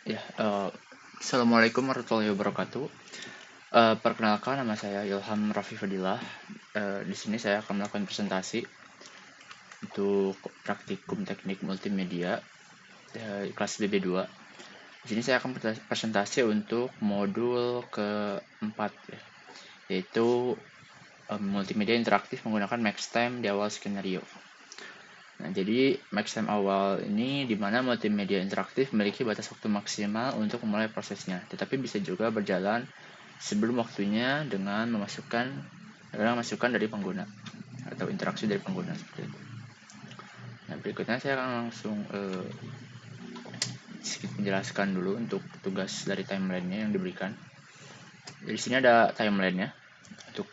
Ya, Assalamualaikum warahmatullahi wabarakatuh. Perkenalkan, nama saya Ilham Raffi Fadilah. Di sini saya akan melakukan presentasi untuk praktikum teknik multimedia kelas BB2. Di sini saya akan presentasi untuk modul keempat, yaitu multimedia interaktif menggunakan MaxTime di awal skenario. Nah, jadi MaxTime awal ini di mana multimedia interaktif memiliki batas waktu maksimal untuk memulai prosesnya, tetapi bisa juga berjalan sebelum waktunya dengan memasukkan masukan dari pengguna atau interaksi dari pengguna seperti itu. Nah, berikutnya saya akan langsung sedikit menjelaskan dulu untuk tugas dari timeline-nya yang diberikan. Di sini ada timeline-nya untuk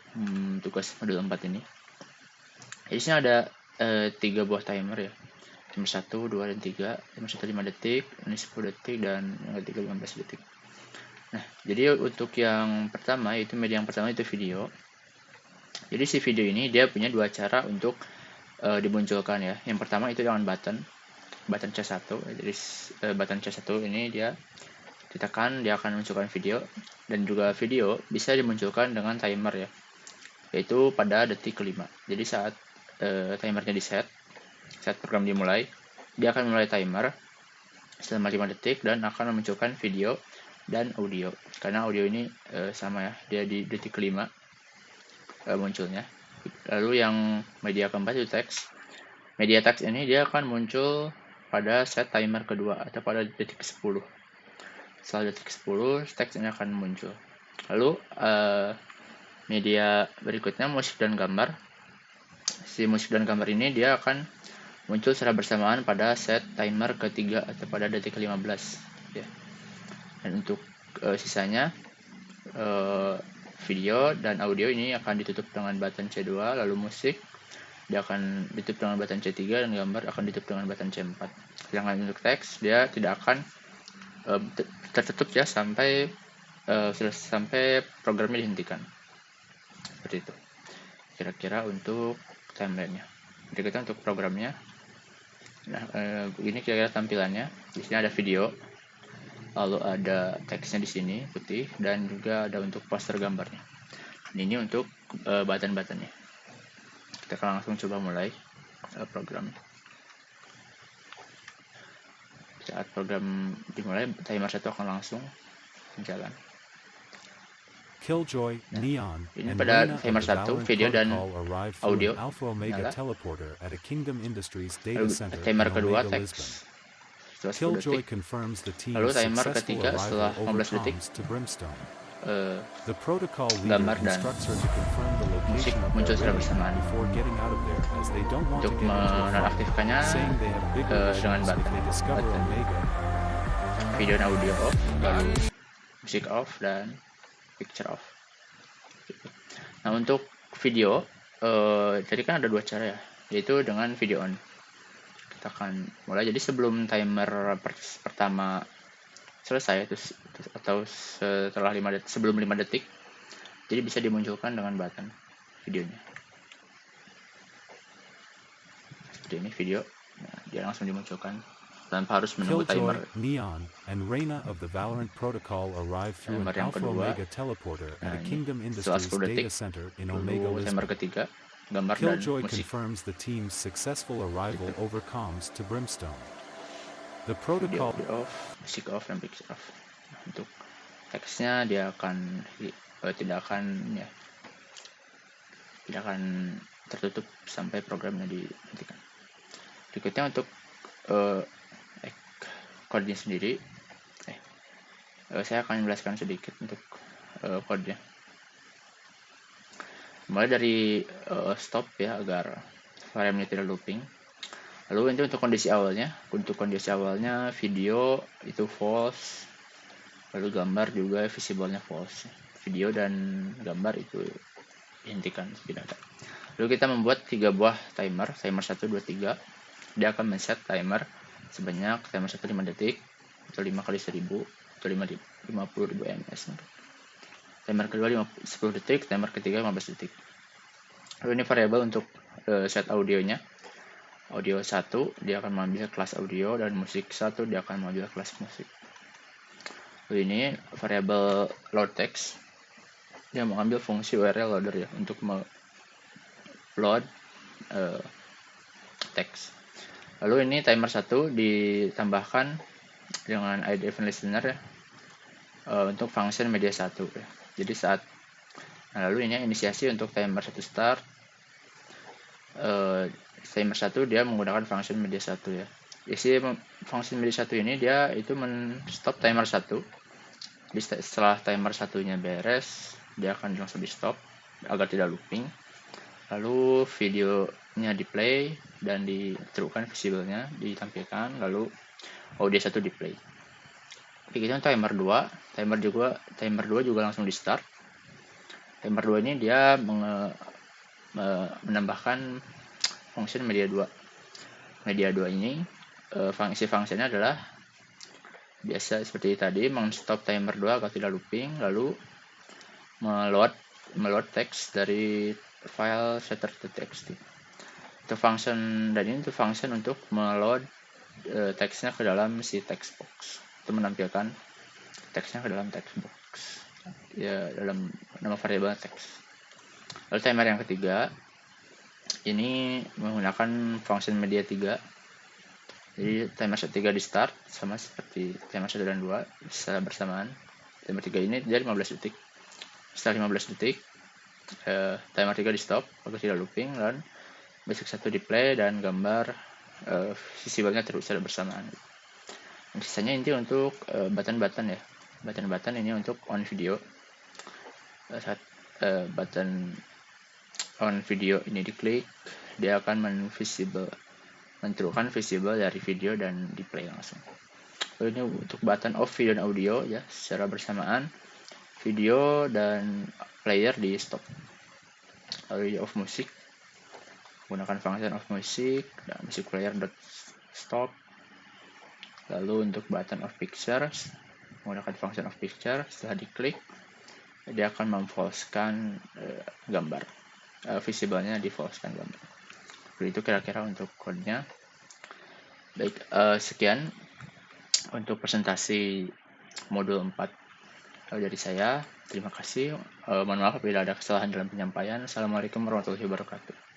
tugas modul 4 ini. Di sini ada 3 buah timer ya. Timer 1, 2, dan 3. Timer 1 5 detik, ini 10 detik, dan yang ketiga 15 detik. Nah, jadi untuk yang pertama, itu media yang pertama itu video. Jadi si video ini dia punya dua cara untuk dimunculkan ya. Yang pertama itu dengan button C1. Jadi button C1 ini dia ditekan, dia akan munculkan video, dan juga video bisa dimunculkan dengan timer ya, yaitu pada detik kelima. Jadi saat timernya saat program dimulai, dia akan mulai timer selama 5 detik dan akan memunculkan video dan audio. Karena audio ini sama ya, dia di detik kelima munculnya. Lalu yang media keempat itu teks. Media teks ini dia akan muncul pada set timer kedua atau pada detik 10. Setelah detik 10, teks ini akan muncul. Lalu media berikutnya musik dan gambar. Si musik dan gambar ini dia akan muncul secara bersamaan pada set timer ketiga atau pada detik ke-15 ya. Dan untuk sisanya video dan audio ini akan ditutup dengan button C2, lalu musik dia akan ditutup dengan button C3, dan gambar akan ditutup dengan button C4. Sedangkan untuk teks dia tidak akan tertutup ya sampai programnya dihentikan. Seperti itu kira-kira untuk timeline-nya. Berikutnya untuk programnya. Nah, begini kira-kira tampilannya. Di sini ada video, lalu ada teksnya di sini putih, dan juga ada untuk poster gambarnya. Ini untuk button-buttonnya. Kita akan langsung coba mulai program. Saat program dimulai, timer 1 akan langsung jalan. Killjoy, Neon, Ini and pada Reina of timer the 1 Valorant video dan Protocol arrived through audio an Alpha Omega nyala. teleporter at a Kingdom Industries data Lalu center timer in kedua Omega, teks Lisbon. setelah 10 Killjoy detik. confirms the Lalu team's timer successful ketiga setelah arrival over 15 detik. comms to Brimstone. The protocol leader Gambar dan instructs her to confirm the musik location of muncul their secara radio bersamaan. before getting out of there, as they don't want to Untuk get into a fight, menonaktifkannya saying they have bigger dengan issues if button they discover Omega. video dan audio off, lalu musik off, dan picture off. Nah, untuk video jadi kan ada dua cara ya, yaitu dengan video on. Kita akan mulai. Jadi sebelum timer pertama selesai atau setelah sebelum 5 detik, jadi bisa dimunculkan dengan button videonya. Seperti ini video. Nah, dia langsung dimunculkan tanpa harus menunggu Killjoy, timer. Neon, and Reina of the Valorant Protocol arrived through an Timer yang Alpha kedua. Omega teleporter at a Nah, ini Kingdom setelah Industries 10 detik. data center in Omega, Lalu timer Lisbon. ketiga, gambar dan Killjoy musik. confirms the team's successful arrival over comms to Brimstone. The Video protocol off, musik off, dan picture off. Nah, untuk teksnya dia akan tidak akan tertutup sampai programnya dihentikan. Berikutnya untuk kodenya sendiri, saya akan menjelaskan sedikit untuk kodenya. Mulai dari stop ya, agar variabelnya tidak looping. Lalu ini untuk kondisi awalnya. Untuk kondisi awalnya video itu false, lalu gambar juga visible-nya false. Video dan gambar itu dihentikan, tidak ada. Lalu kita membuat 3 buah timer 1, 2, 3. Dia akan men-set timer sebanyak timer 1 5 detik, atau 5 kali 1000, atau 50.000 ms. Timer kedua 10 detik, timer ketiga 15 detik. Lalu ini variabel untuk set audionya. Audio 1 dia akan mengambil kelas audio, dan musik 1 dia akan mengambil kelas musik. Lalu ini variabel load text, dia mengambil fungsi URL loader ya untuk load teks. Lalu ini timer 1 ditambahkan dengan id event listener ya, untuk function media 1 ya. Jadi lalu ini inisiasi untuk timer 1 start. Timer 1 dia menggunakan function media 1 ya. Isi function media 1 ini dia itu stop timer 1. Jadi setelah timer 1-nya beres, dia akan langsung di stop agar tidak looping. Lalu videonya di play dan diteruskan visible-nya ditampilkan, lalu audio 1 di play. Begitu untuk timer 2, timer 2 juga langsung di start. Timer 2 ini dia menambahkan function media 2. Media 2 ini fungsi fungsinya adalah biasa seperti tadi, stop timer 2 agar tidak looping, lalu meload teks dari file setter.txt. Itu function, dan ini function untuk meload teksnya ke dalam si text box. Itu menampilkan teksnya ke dalam text box ya, dalam nama variabel teks. Lalu timer yang ketiga ini menggunakan function media 3. Jadi timer 3 di start sama seperti timer 1 dan 2 bisa bersamaan. Timer 3 ini dia 15 detik. Setelah 15 detik timer 3 di stop agar tidak looping, dan basic 1 di play dan gambar visible-nya terus bersamaan. Dan sisanya ini untuk button-button ya. Button-button ini untuk on video. Saat button on video ini diklik, dia akan mentrue-kan visible dari video dan di play langsung. Lalu ini untuk button off video dan audio ya, secara bersamaan video dan player di stop. Lalu di off musik, gunakan function off music dan music player stop. Lalu untuk button off pictures, menggunakan function off picture, setelah diklik dia akan memfalsekan gambar, visible-nya di falsekan gambar. Itu kira-kira untuk code-nya. Baik, sekian untuk presentasi modul 4 dari saya. Terima kasih. Mohon maaf apabila ada kesalahan dalam penyampaian. Assalamualaikum warahmatullahi wabarakatuh.